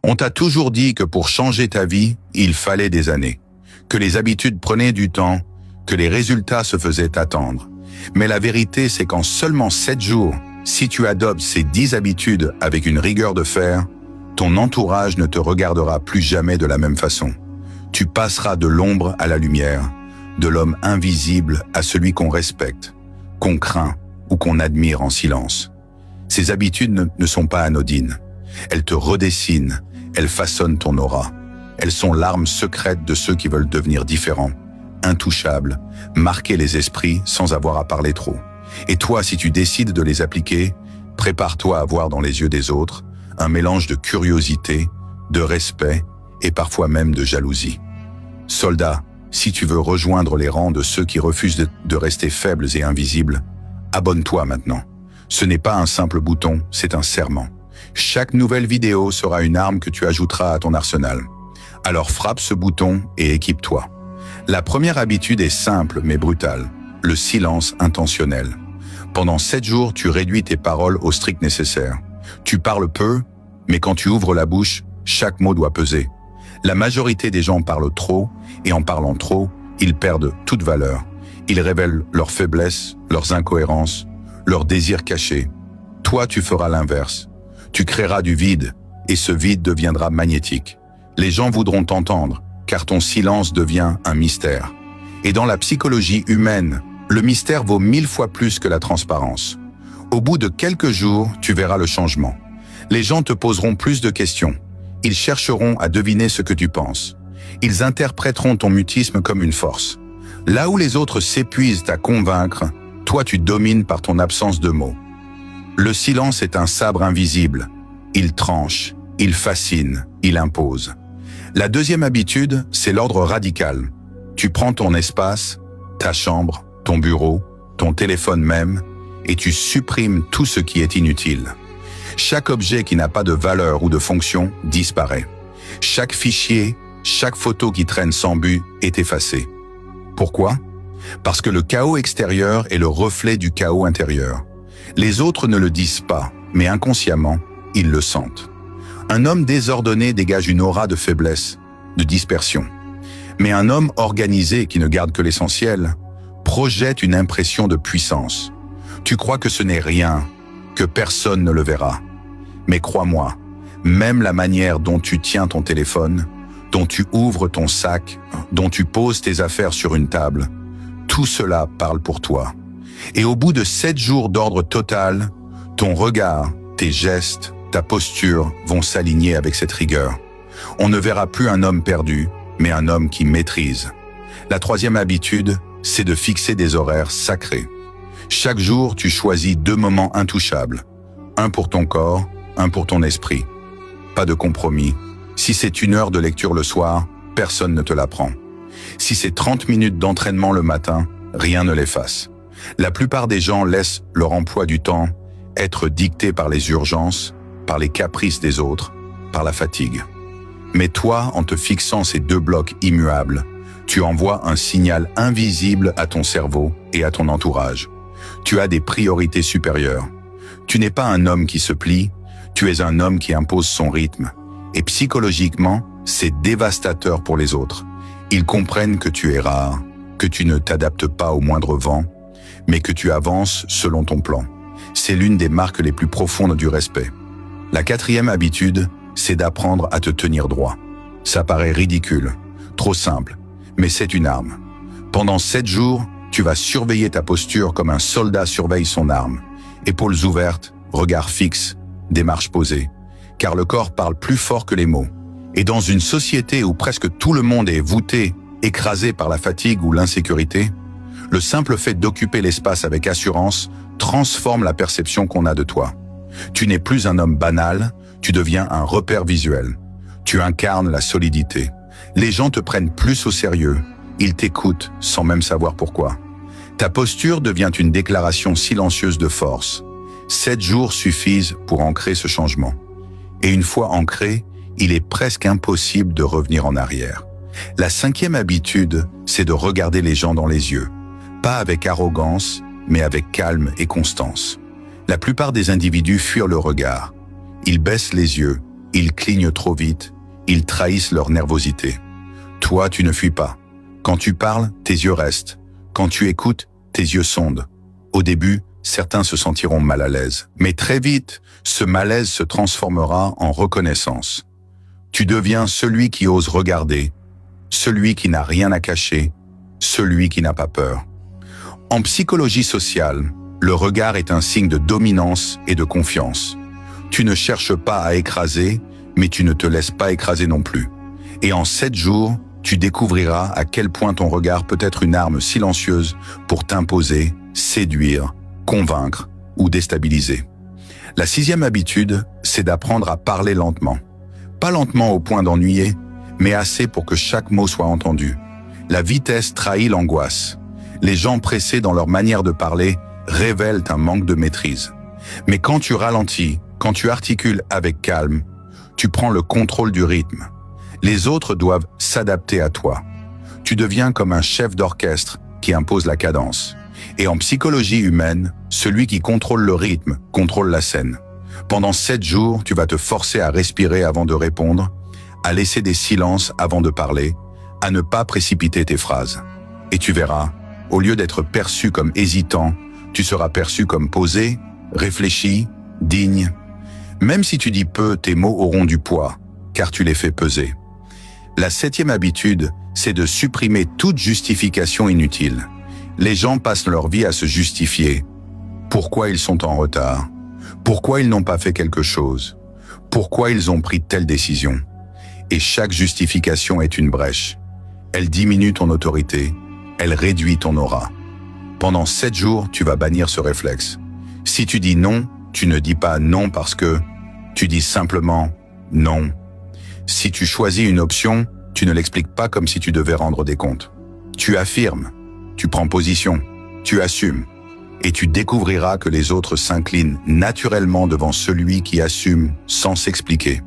On t'a toujours dit que pour changer ta vie, il fallait des années, que les habitudes prenaient du temps, que les résultats se faisaient attendre. Mais la vérité, c'est qu'en seulement 7 jours, si tu adoptes ces 10 habitudes avec une rigueur de fer, ton entourage ne te regardera plus jamais de la même façon. Tu passeras de l'ombre à la lumière, de l'homme invisible à celui qu'on respecte, qu'on craint ou qu'on admire en silence. Ces habitudes ne sont pas anodines. Elles te redessinent, elles façonnent ton aura. Elles sont l'arme secrète de ceux qui veulent devenir différents, intouchables, marquer les esprits sans avoir à parler trop. Et toi, si tu décides de les appliquer, prépare-toi à voir dans les yeux des autres un mélange de curiosité, de respect et parfois même de jalousie. Soldat, si tu veux rejoindre les rangs de ceux qui refusent de rester faibles et invisibles, abonne-toi maintenant. Ce n'est pas un simple bouton, c'est un serment. Chaque nouvelle vidéo sera une arme que tu ajouteras à ton arsenal. Alors frappe ce bouton et équipe-toi. La première habitude est simple mais brutale, le silence intentionnel. Pendant 7 jours, tu réduis tes paroles au strict nécessaire. Tu parles peu, mais quand tu ouvres la bouche, chaque mot doit peser. La majorité des gens parlent trop, et en parlant trop, ils perdent toute valeur. Ils révèlent leurs faiblesses, leurs incohérences, leurs désirs cachés. Toi, tu feras l'inverse. Tu créeras du vide, et ce vide deviendra magnétique. Les gens voudront t'entendre, car ton silence devient un mystère. Et dans la psychologie humaine, le mystère vaut 1000 fois plus que la transparence. Au bout de quelques jours, tu verras le changement. Les gens te poseront plus de questions. Ils chercheront à deviner ce que tu penses. Ils interpréteront ton mutisme comme une force. Là où les autres s'épuisent à convaincre, toi tu domines par ton absence de mots. Le silence est un sabre invisible. Il tranche, il fascine, il impose. La deuxième habitude, c'est l'ordre radical. Tu prends ton espace, ta chambre, ton bureau, ton téléphone même, et tu supprimes tout ce qui est inutile. Chaque objet qui n'a pas de valeur ou de fonction disparaît. Chaque fichier, chaque photo qui traîne sans but est effacée. Pourquoi? Parce que le chaos extérieur est le reflet du chaos intérieur. Les autres ne le disent pas, mais inconsciemment, ils le sentent. Un homme désordonné dégage une aura de faiblesse, de dispersion. Mais un homme organisé qui ne garde que l'essentiel projette une impression de puissance. Tu crois que ce n'est rien, que personne ne le verra. Mais crois-moi, même la manière dont tu tiens ton téléphone, dont tu ouvres ton sac, dont tu poses tes affaires sur une table, tout cela parle pour toi. Et au bout de 7 jours d'ordre total, ton regard, tes gestes, ta posture vont s'aligner avec cette rigueur. On ne verra plus un homme perdu, mais un homme qui maîtrise. La troisième habitude, c'est de fixer des horaires sacrés. Chaque jour, tu choisis 2 moments intouchables. Un pour ton corps, un pour ton esprit. Pas de compromis. Si c'est 1 heure de lecture le soir, personne ne te l'apprend. Si c'est 30 minutes d'entraînement le matin, rien ne l'efface. La plupart des gens laissent leur emploi du temps être dicté par les urgences, par les caprices des autres, par la fatigue. Mais toi, en te fixant ces 2 blocs immuables, tu envoies un signal invisible à ton cerveau et à ton entourage. Tu as des priorités supérieures. Tu n'es pas un homme qui se plie, tu es un homme qui impose son rythme. Et psychologiquement, c'est dévastateur pour les autres. Ils comprennent que tu es rare, que tu ne t'adaptes pas au moindre vent, mais que tu avances selon ton plan. C'est l'une des marques les plus profondes du respect. La 4e habitude, c'est d'apprendre à te tenir droit. Ça paraît ridicule, trop simple, mais c'est une arme. Pendant 7 jours, tu vas surveiller ta posture comme un soldat surveille son arme. Épaules ouvertes, regard fixe, démarche posée. Car le corps parle plus fort que les mots. Et dans une société où presque tout le monde est voûté, écrasé par la fatigue ou l'insécurité, le simple fait d'occuper l'espace avec assurance transforme la perception qu'on a de toi. Tu n'es plus un homme banal, tu deviens un repère visuel. Tu incarnes la solidité. Les gens te prennent plus au sérieux. Ils t'écoutent sans même savoir pourquoi. Ta posture devient une déclaration silencieuse de force. 7 jours suffisent pour ancrer ce changement. Et une fois ancré, il est presque impossible de revenir en arrière. La 5e habitude, c'est de regarder les gens dans les yeux. Pas avec arrogance, mais avec calme et constance. La plupart des individus fuient le regard. Ils baissent les yeux, ils clignent trop vite, ils trahissent leur nervosité. Toi, tu ne fuis pas. Quand tu parles, tes yeux restent. Quand tu écoutes, tes yeux sondent. Au début, certains se sentiront mal à l'aise. Mais très vite, ce malaise se transformera en reconnaissance. Tu deviens celui qui ose regarder, celui qui n'a rien à cacher, celui qui n'a pas peur. En psychologie sociale, le regard est un signe de dominance et de confiance. Tu ne cherches pas à écraser, mais tu ne te laisses pas écraser non plus. Et en 7 jours, tu découvriras à quel point ton regard peut être une arme silencieuse pour t'imposer, séduire, convaincre ou déstabiliser. La 6e habitude, c'est d'apprendre à parler lentement. Pas lentement au point d'ennuyer, mais assez pour que chaque mot soit entendu. La vitesse trahit l'angoisse. Les gens pressés dans leur manière de parler révèlent un manque de maîtrise. Mais quand tu ralentis, quand tu articules avec calme, tu prends le contrôle du rythme. Les autres doivent s'adapter à toi. Tu deviens comme un chef d'orchestre qui impose la cadence. Et en psychologie humaine, celui qui contrôle le rythme contrôle la scène. Pendant 7 jours, tu vas te forcer à respirer avant de répondre, à laisser des silences avant de parler, à ne pas précipiter tes phrases. Et tu verras, au lieu d'être perçu comme hésitant, tu seras perçu comme posé, réfléchi, digne. Même si tu dis peu, tes mots auront du poids, car tu les fais peser. La 7e habitude, c'est de supprimer toute justification inutile. Les gens passent leur vie à se justifier. Pourquoi ils sont en retard? Pourquoi ils n'ont pas fait quelque chose? Pourquoi ils ont pris telle décision? Et chaque justification est une brèche. Elle diminue ton autorité, elle réduit ton aura. Pendant 7 jours, tu vas bannir ce réflexe. Si tu dis non, tu ne dis pas non parce que, tu dis simplement non. Si tu choisis une option, tu ne l'expliques pas comme si tu devais rendre des comptes. Tu affirmes, tu prends position, tu assumes, et tu découvriras que les autres s'inclinent naturellement devant celui qui assume sans s'expliquer.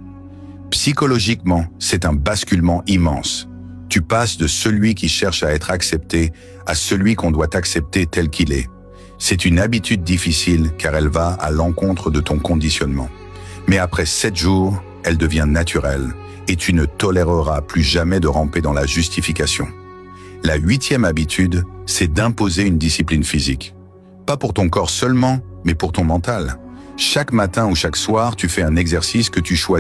Psychologiquement, c'est un basculement immense. Tu passes de celui qui cherche à être accepté à celui qu'on doit accepter tel qu'il est. C'est une habitude difficile car elle va à l'encontre de ton conditionnement. Mais après 7 jours, elle devient naturelle et tu ne toléreras plus jamais de ramper dans la justification. La 8e habitude, c'est d'imposer une discipline physique. Pas pour ton corps seulement, mais pour ton mental. Chaque matin ou chaque soir, tu fais un exercice que tu choisis.